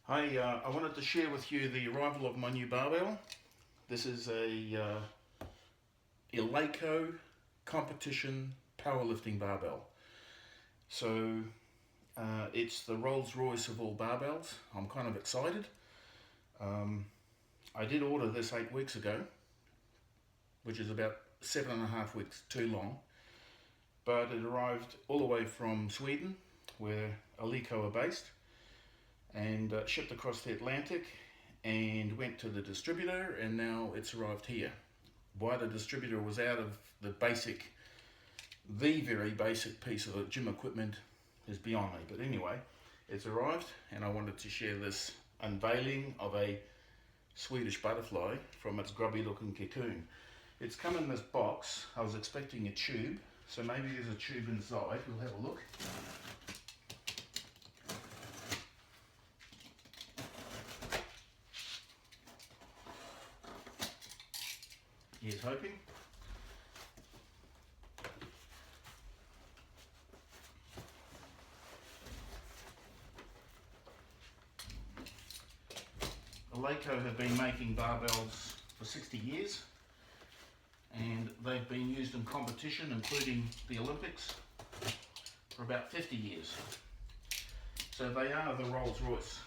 Hi, I wanted to share with you the arrival of my new barbell. This is a Eleiko Competition Powerlifting Barbell. So it's the Rolls Royce of all barbells. I'm kind of excited. I did order this 8 weeks ago, which is about 7.5 weeks too long. But it arrived all the way from Sweden, where Eleiko are based, and shipped across the Atlantic and went to the distributor, and now it's arrived here. Why the distributor was out of the very basic piece of gym equipment is beyond me. But anyway, it's arrived, and I wanted to share this unveiling of a Swedish butterfly from its grubby looking cocoon. It's come in this box. I was expecting a tube, so maybe there's a tube inside. We'll have a look. Here's hoping. Eleiko have been making barbells for 60 years, and they've been used in competition, including the Olympics, for about 50 years. So they are the Rolls Royce.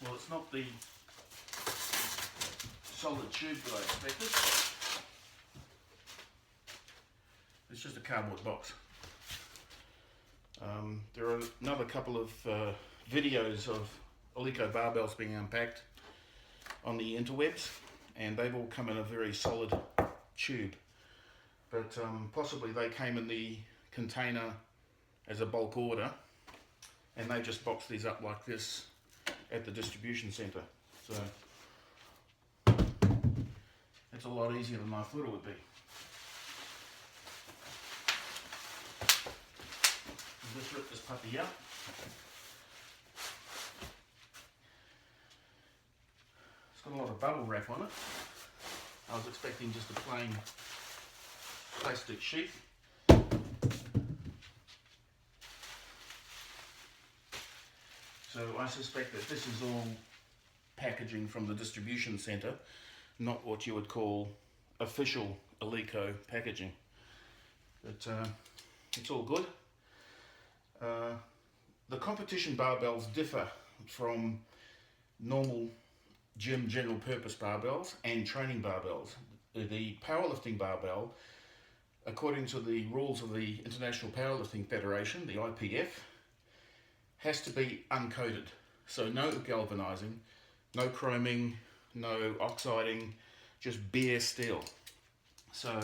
Well, it's not the solid tube that I expected. It's just a cardboard box. There are another couple of videos of Eleiko barbells being unpacked on the interwebs, and they've all come in a very solid tube. But possibly they came in the container as a bulk order, and they just boxed these up like this at the distribution centre. So it's a lot easier than I thought it would be. I'll just rip this puppy up. It's got a lot of bubble wrap on it. I was expecting just a plain plastic sheath. So I suspect that this is all packaging from the distribution centre, not what you would call official Eleiko packaging. But it's all good. The competition barbells differ from normal gym general purpose barbells and training barbells. The powerlifting barbell, according to the rules of the International Powerlifting Federation, the IPF, has to be uncoated. So no galvanizing, no chroming, no oxiding, just bare steel. So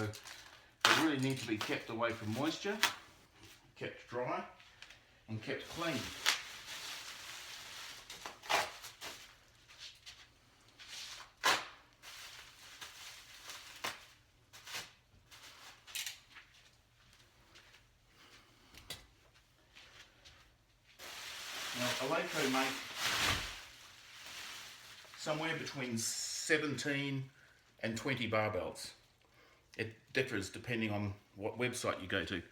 they really need to be kept away from moisture, kept dry, and kept clean. Now, Eleiko make somewhere between 17 and 20 barbells. It differs depending on what website you go to.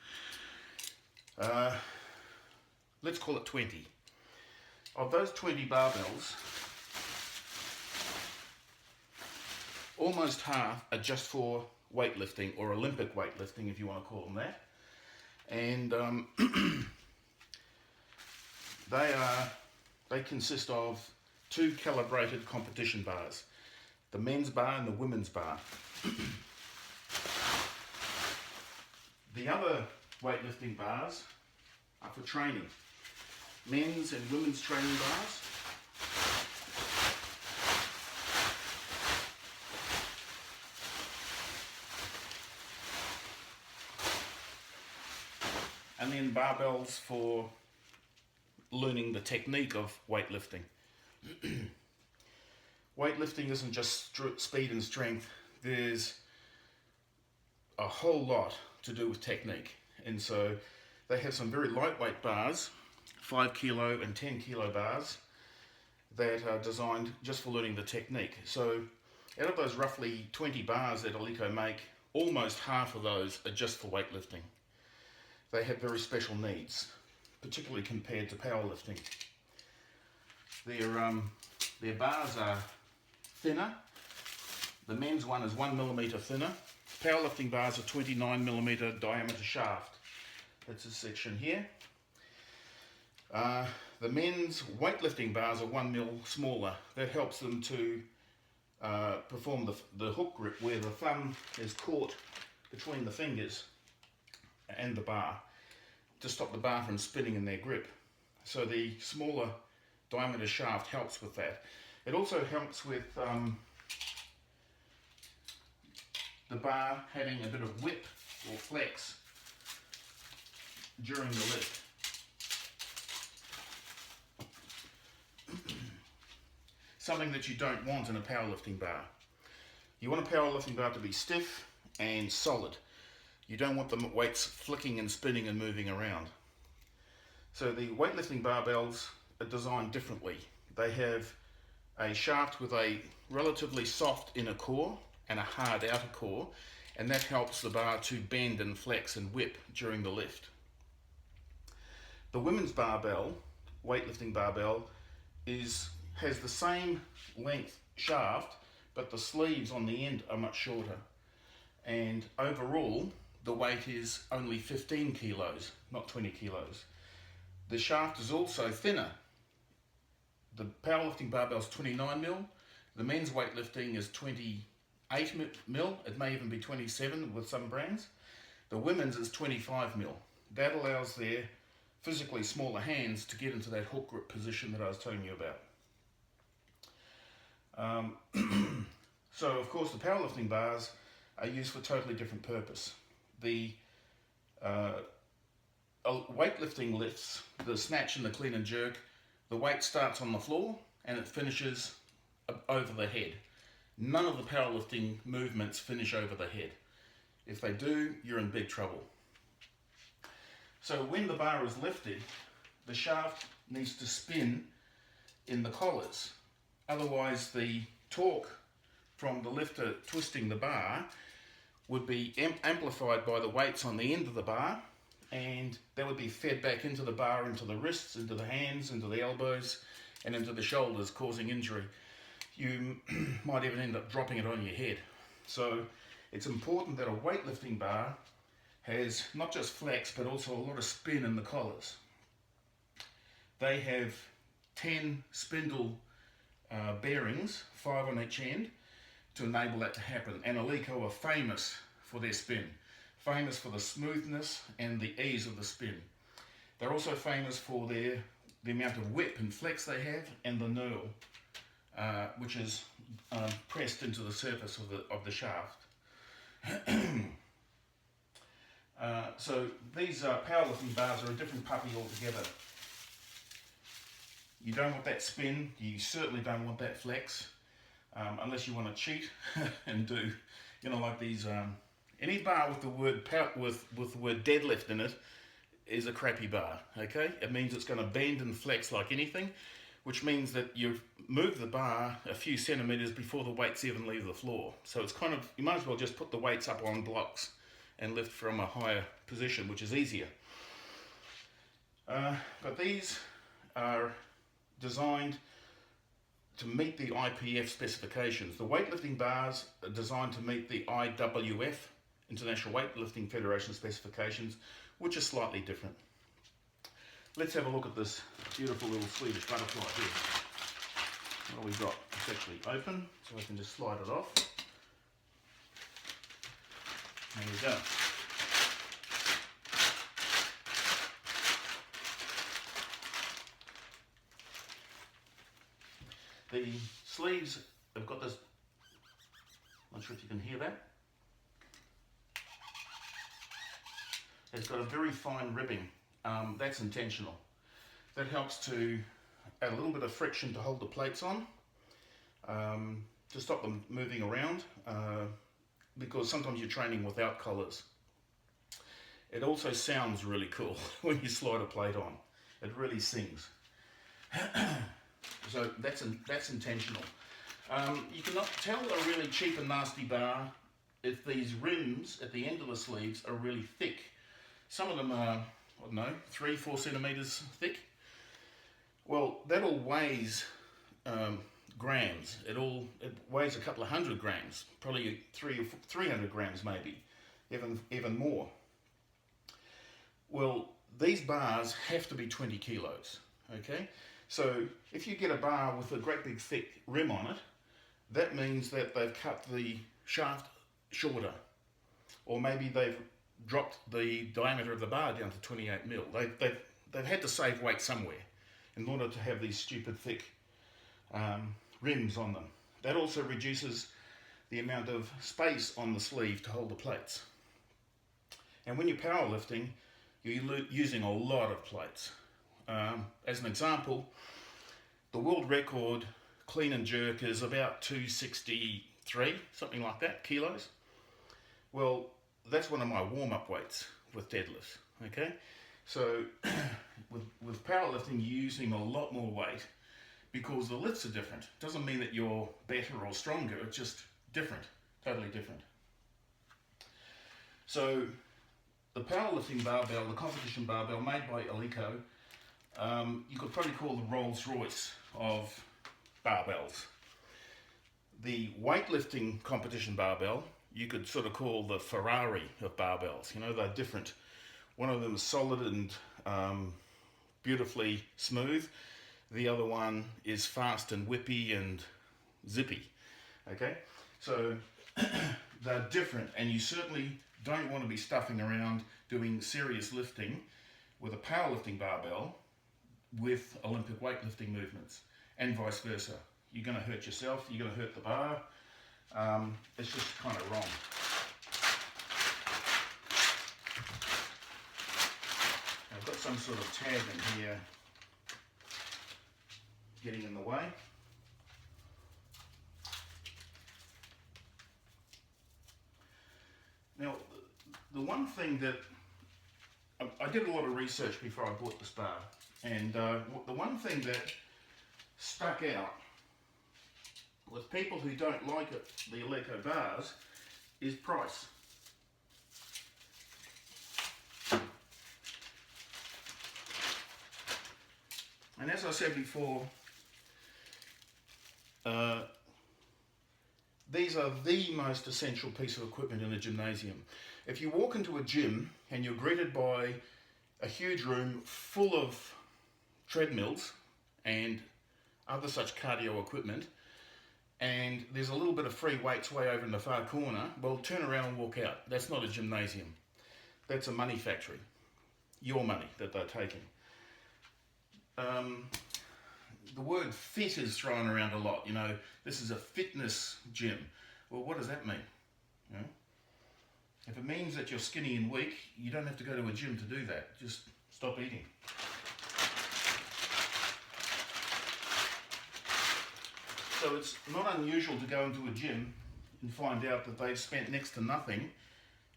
Let's call it 20. Of those 20 barbells, almost half are just for weightlifting, or Olympic weightlifting if you want to call them that. And they consist of 2 calibrated competition bars, the men's bar and the women's bar. The other weightlifting bars are for training, men's and women's training bars. And then barbells for learning the technique of weightlifting. Weightlifting isn't just speed and strength. There's a whole lot to do with technique. And so they have some very lightweight bars, 5 kilo and 10 kilo bars, that are designed just for learning the technique. So Out of those roughly 20 bars that Eleiko make, almost half of those are just for weightlifting. They have very special needs, particularly compared to powerlifting. Their bars are thinner. The men's one is 1mm thinner. Powerlifting bars are 29mm diameter shaft. That's this section here. The men's weightlifting bars are 1mm smaller. That helps them to perform the hook grip where the thumb is caught between the fingers and the bar to stop the bar from spinning in their grip. So the smaller diameter shaft helps with that. It also helps with the bar having a bit of whip or flex during the lift. Something that you don't want in a powerlifting bar. You want a powerlifting bar to be stiff and solid. You don't want the weights flicking and spinning and moving around. So the weightlifting barbells are designed differently. They have a shaft with a relatively soft inner core and a hard outer core, and that helps the bar to bend and flex and whip during the lift. The women's barbell, weightlifting barbell, has the same length shaft, but the sleeves on the end are much shorter. And overall, the weight is only 15 kilos, not 20 kilos. The shaft is also thinner. The powerlifting barbell is 29mm. The men's weightlifting is 28mm. It may even be 27 with some brands. The women's is 25mm. That allows their physically smaller hands to get into that hook grip position that I was telling you about. So of course the powerlifting bars are used for a totally different purpose. The weightlifting lifts, the snatch and the clean and jerk, the weight starts on the floor and it finishes over the head. None of the powerlifting movements finish over the head. If they do, you're in big trouble. So when the bar is lifted, the shaft needs to spin in the collars. Otherwise, the torque from the lifter twisting the bar would be amplified by the weights on the end of the bar, and that would be fed back into the bar, into the wrists, into the hands, into the elbows, and into the shoulders, causing injury. You might even end up dropping it on your head. So it's important that a weightlifting bar has not just flex, but also a lot of spin in the collars. They have 10 spindle bearings, 5 on each end, to enable that to happen. And Eleiko are famous for their spin, famous for the smoothness and the ease of the spin. They're also famous for the amount of whip and flex they have, and the knurl, which is pressed into the surface of the shaft. So these powerlifting bars are a different puppy altogether. You don't want that spin, you certainly don't want that flex, unless you want to cheat and do, like these, any bar with the word with the word deadlift in it is a crappy bar, okay? It means it's going to bend and flex like anything, which means that you've moved the bar a few centimeters before the weights even leave the floor. So it's kind of, you might as well just put the weights up on blocks and lift from a higher position, which is easier. But these are designed to meet the IPF specifications. The weightlifting bars are designed to meet the IWF, International Weightlifting Federation specifications, which are slightly different. Let's have a look at this beautiful little Swedish butterfly here. What have we got? It's actually open, so I can just slide it off. There we go. The sleeves have got this, I'm not sure if you can hear that. It's got a very fine ribbing. That's intentional. That helps to add a little bit of friction to hold the plates on, to stop them moving around, because sometimes you're training without collars. It also sounds really cool when you slide a plate on. It really sings. So that's intentional. You cannot tell a really cheap and nasty bar if these rims at the end of the sleeves are really thick. Some of them are, I don't know, 3-4 centimeters thick. Well, that all weighs grams. It weighs a couple of 100 grams, probably 300 grams maybe, even more. Well, these bars have to be 20 kilos, okay? So if you get a bar with a great big thick rim on it, that means that they've cut the shaft shorter, or maybe they've dropped the diameter of the bar down to 28 mil. They've had to save weight somewhere in order to have these stupid thick rims on them. That also reduces the amount of space on the sleeve to hold the plates. And when you're powerlifting, you're using a lot of plates. As an example, the world record clean and jerk is about 263, something like that, kilos. Well, that's one of my warm-up weights with deadlifts, okay? So with powerlifting, you're using a lot more weight because the lifts are different. Doesn't mean that you're better or stronger, it's just different, totally different. So the powerlifting barbell, the competition barbell made by Eleiko, you could probably call the Rolls Royce of barbells. The weightlifting competition barbell, you could sort of call the Ferrari of barbells. You know, they're different. One of them is solid and beautifully smooth. The other one is fast and whippy and zippy. Okay, so they're different, and you certainly don't want to be stuffing around doing serious lifting with a powerlifting barbell with Olympic weightlifting movements, and vice versa. You're going to hurt yourself, you're going to hurt the bar. It's just kind of wrong. I've got some sort of tag in here getting in the way. Now, the one thing that I did a lot of research before I bought this bar, and the one thing that stuck out with people who don't like it, the Eleiko bars, is price. And as I said before, these are the most essential piece of equipment in a gymnasium. If you walk into a gym and you're greeted by a huge room full of treadmills and other such cardio equipment, and there's a little bit of free weights way over in the far corner, well, turn around and walk out. That's not a gymnasium. That's a money factory. Your money that they're taking. The word fit is thrown around a lot. You know, this is a fitness gym. Well, what does that mean? You know? If it means that you're skinny and weak, you don't have to go to a gym to do that. Just stop eating. So it's not unusual to go into a gym and find out that they've spent next to nothing,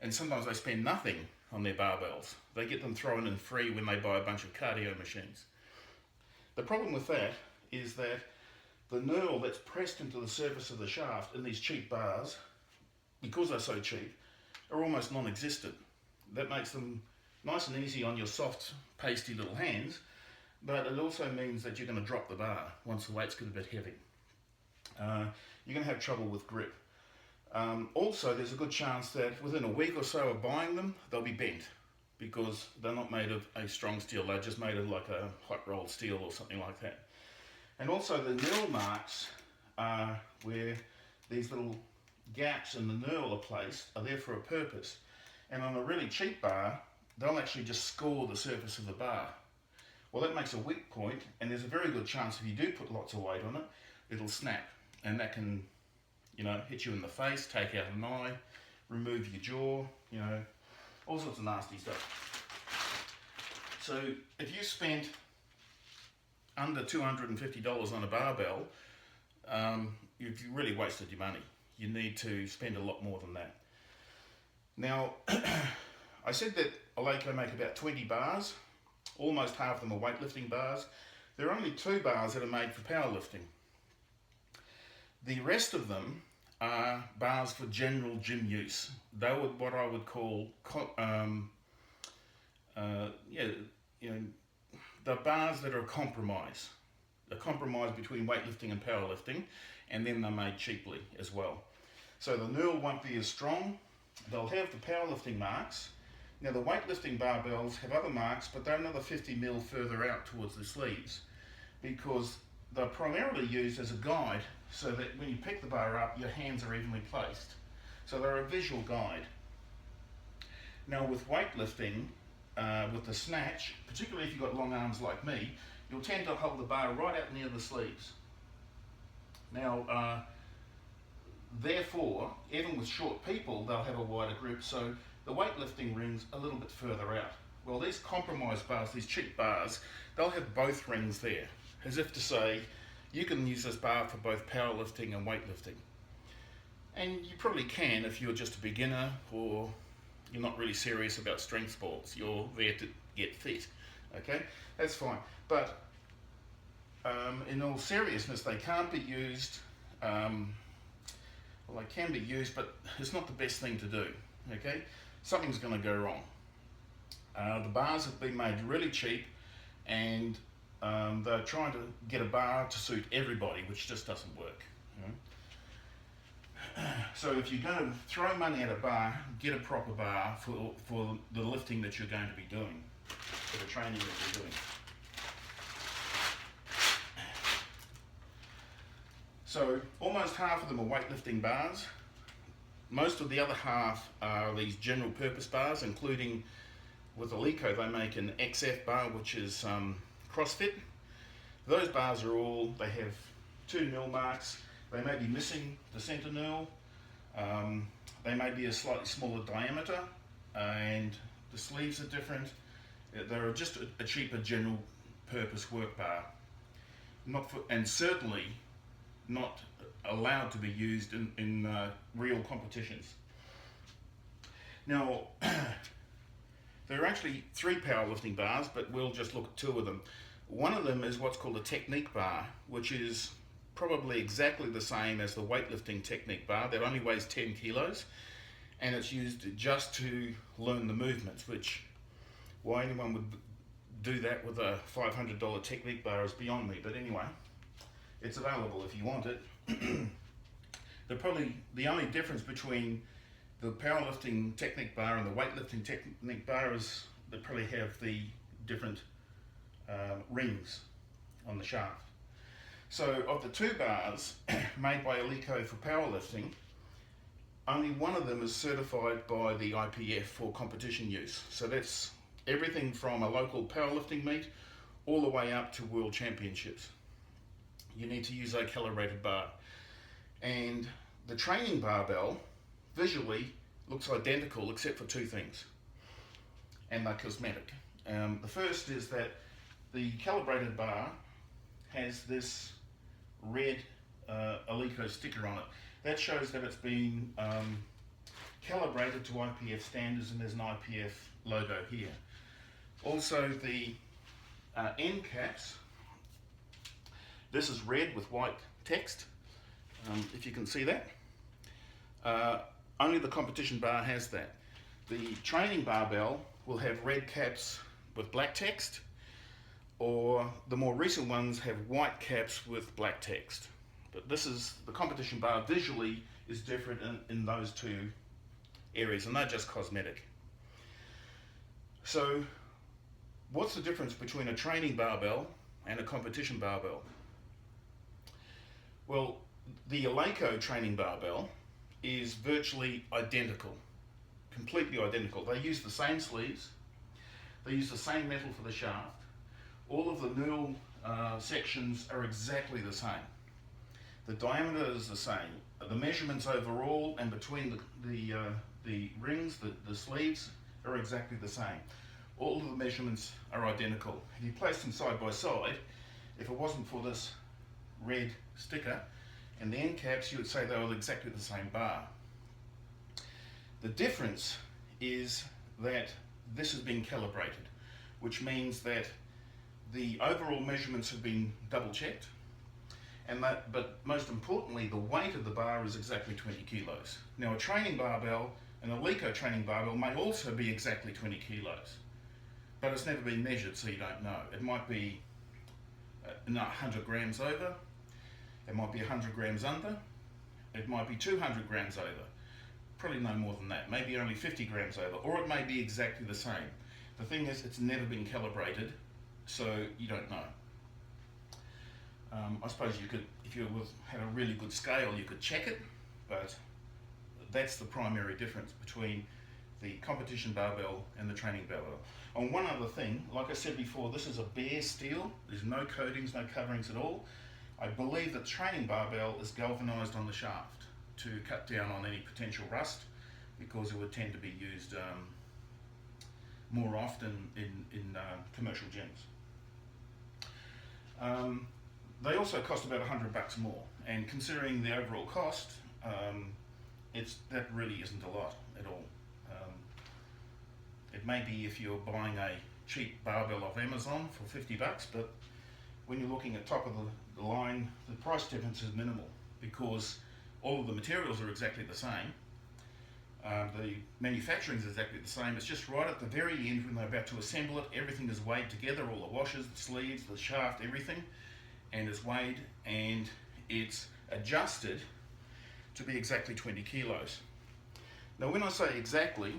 and sometimes they spend nothing on their barbells. They get them thrown in free when they buy a bunch of cardio machines. The problem with that is that the knurl that's pressed into the surface of the shaft in these cheap bars, because they're so cheap, are almost non-existent. That makes them nice and easy on your soft, pasty little hands, but it also means that you're going to drop the bar once the weights get a bit heavy. You're going to have trouble with grip. Also, there's a good chance that within a week or so of buying them, they'll be bent, because they're not made of a strong steel, they're just made of like a hot rolled steel or something like that. And also the knurl marks where these little gaps in the knurl are placed are there for a purpose. And on a really cheap bar, they'll actually just score the surface of the bar. Well, that makes a weak point, and there's a very good chance if you do put lots of weight on it, it'll snap. And that can, you know, hit you in the face, take out an eye, remove your jaw, you know, all sorts of nasty stuff. So if you spent under $250 on a barbell, you've really wasted your money. You need to spend a lot more than that. Now, I said that Eleiko make about 20 bars. Almost half of them are weightlifting bars. There are only 2 bars that are made for powerlifting. The rest of them are bars for general gym use. They were what I would call, yeah, you know, the bars that are a compromise between weightlifting and powerlifting, and then they're made cheaply as well. So the knurl won't be as strong. They'll have the powerlifting marks. Now the weightlifting barbells have other marks, but they're another 50 mil further out towards the sleeves, because they're primarily used as a guide, so that when you pick the bar up, your hands are evenly placed. So they're a visual guide. Now with weightlifting, with the snatch, particularly if you've got long arms like me, you'll tend to hold the bar right out near the sleeves. Now, therefore, even with short people, they'll have a wider grip, so the weightlifting rings a little bit further out. Well, these compromise bars, these cheap bars, they'll have both rings there, as if to say, you can use this bar for both powerlifting and weightlifting. And you probably can if you're just a beginner or you're not really serious about strength sports. You're there to get fit, okay? That's fine. But in all seriousness, they can't be used, well, they can be used, but it's not the best thing to do, okay? Something's going to go wrong. The bars have been made really cheap, and they're trying to get a bar to suit everybody, which just doesn't work. You know? So if you're going to throw money at a bar, get a proper bar for the lifting that you're going to be doing, for the training that you're doing. So almost half of them are weightlifting bars. Most of the other half are these general purpose bars, including with Eleiko they make an XF bar, which is CrossFit. Those bars are they have 2 knurl marks. They may be missing the center knurl. They may be a slightly smaller diameter, and the sleeves are different. They're just a cheaper general purpose work bar. And certainly not allowed to be used in real competitions. Now, there are actually 3 powerlifting bars, but we'll just look at 2 of them. One of them is what's called a technique bar, which is probably exactly the same as the weightlifting technique bar that only weighs 10 kilos, and it's used just to learn the movements, which why anyone would do that with a $500 technique bar is beyond me, but anyway, it's available if you want it. The only difference between the powerlifting technique bar and the weightlifting technique bar is they probably have the different rings on the shaft. So of the 2 bars made by Eleiko for powerlifting, only one of them is certified by the IPF for competition use. So that's everything from a local powerlifting meet all the way up to world championships. You need to use a calibrated bar. And the training barbell visually looks identical except for 2 things, and they're cosmetic. The first is that the calibrated bar has this red Eleiko sticker on it. That shows that it's been calibrated to IPF standards, and there's an IPF logo here. Also the end caps, this is red with white text, if you can see that. Only the competition bar has that. The training barbell will have red caps with black text, or the more recent ones have white caps with black text. But this is, the competition bar visually is different in those 2 areas, and they're just cosmetic. So what's the difference between a training barbell and a competition barbell? Well, the Eleiko training barbell is virtually identical, completely identical. They use the same sleeves, they use the same metal for the shaft. All of the knurl sections are exactly the same. The diameter is the same. The measurements overall and between the rings, the sleeves, are exactly the same. All of the measurements are identical. If you place them side by side, if it wasn't for this red sticker and the end caps, you would say they were exactly the same bar. The difference is that this has been calibrated, which means that the overall measurements have been double checked, but most importantly, the weight of the bar is exactly 20 kilos. Now a training barbell, an Eleiko training barbell, may also be exactly 20 kilos, but it's never been measured, so you don't know. It might be 100 grams over, it might be 100 grams under, it might be 200 grams over, probably no more than that, maybe only 50 grams over, or it may be exactly the same. The thing is, it's never been calibrated, so you don't know. I suppose you could, if you had a really good scale, you could check it, but that's the primary difference between the competition barbell and the training barbell. On one other thing, like I said before, this is a bare steel. There's no coatings, no coverings at all. I believe that training barbell is galvanized on the shaft to cut down on any potential rust, because it would tend to be used more often in commercial gyms. They also cost about $100 more, and considering the overall cost, that really isn't a lot at all. It may be if you're buying a cheap barbell off Amazon for $50, but when you're looking at top of the line, the price difference is minimal, because all of the materials are exactly the same. The manufacturing is exactly the same. It's just right at the very end when they're about to assemble it, everything is weighed together, all the washers, the sleeves, the shaft, everything, and is weighed and it's adjusted to be exactly 20 kilos. Now when I say exactly,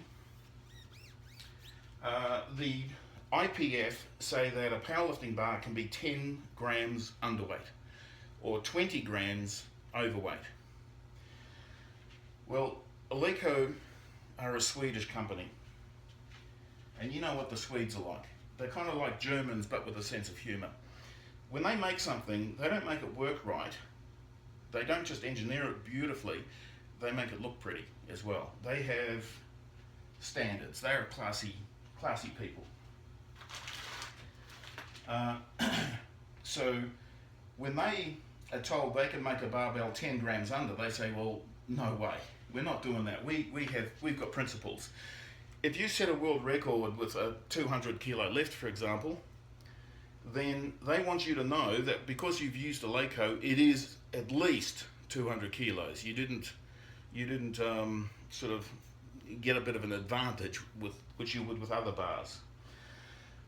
the IPF say that a powerlifting bar can be 10 grams underweight or 20 grams overweight. Well, Eleiko are a Swedish company, and you know what the Swedes are like. They're kind of like Germans, but with a sense of humour. When they make something, they don't make it work right. They don't just engineer it beautifully, they make it look pretty as well. They have standards. They're classy people. So when they are told they can make a barbell 10 grams under, they say, well, no way, we're not doing that. We've got principles. If you set a world record with a 200 kilo lift, for example, then they want you to know that because you've used Eleiko, it is at least 200 kilos. You didn't sort of get a bit of an advantage with which you would with other bars.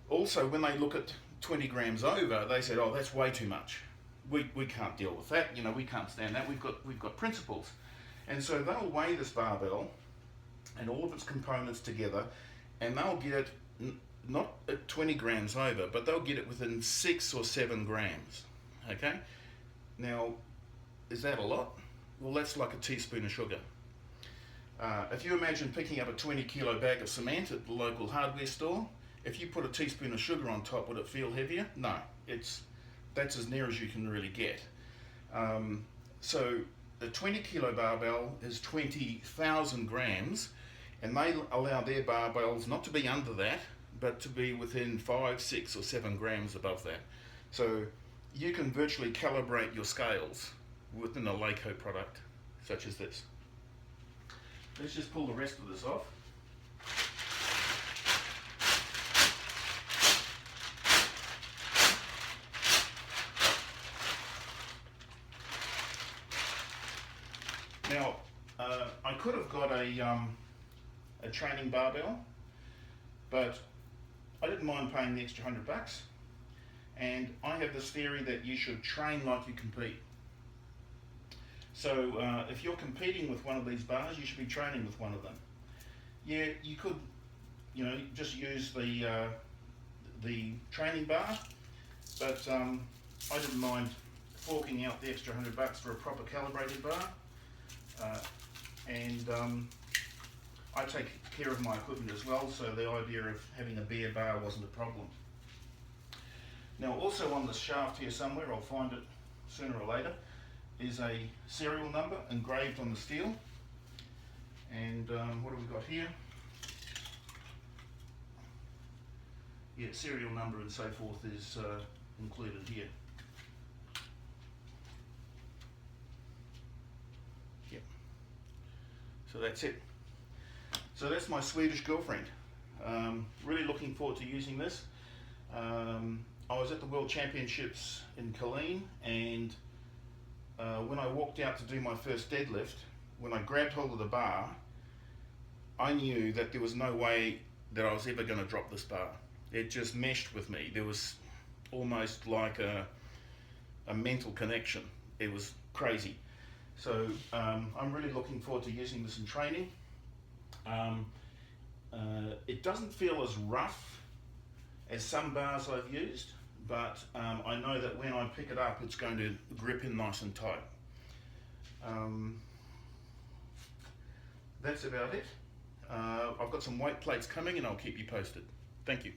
Also, when they look at 20 grams over, they said, oh, that's way too much. We can't deal with that. You know, we can't stand that. We've got principles. And so they'll weigh this barbell and all of its components together, and they'll get it not at 20 grams over, but they'll get it within 6 or 7 grams. Okay? Now, is that a lot? Well, that's like a teaspoon of sugar. If you imagine picking up a 20 kilo bag of cement at the local hardware store, if you put a teaspoon of sugar on top, would it feel heavier? No, that's as near as you can really get. So the 20 kilo barbell is 20,000 grams, and they allow their barbells not to be under that, but to be within 5, 6 or 7 grams above that. So you can virtually calibrate your scales with an Eleiko product such as this. Let's just pull the rest of this off. Now, I could have got a training barbell, but I didn't mind paying the extra $100. And I have this theory that you should train like you compete. So if you're competing with one of these bars, you should be training with one of them. Yeah, you could, just use the training bar, but I didn't mind forking out the extra $100 for a proper calibrated bar. And I take care of my equipment as well, so the idea of having a bare bar wasn't a problem. Now, also on the shaft here somewhere, I'll find it sooner or later, is a serial number engraved on the steel. And what have we got here? Yeah, serial number and so forth is included here. Yep. So that's it. So that's my Swedish girlfriend. Really looking forward to using this. I was at the World Championships in Killeen, and when I walked out to do my first deadlift, when I grabbed hold of the bar, I knew that there was no way that I was ever going to drop this bar. It just meshed with me. There was almost like a mental connection. It was crazy. So I'm really looking forward to using this in training. It doesn't feel as rough as some bars I've used, but I know that when I pick it up, it's going to grip in nice and tight. That's about it. I've got some weight plates coming and I'll keep you posted. Thank you.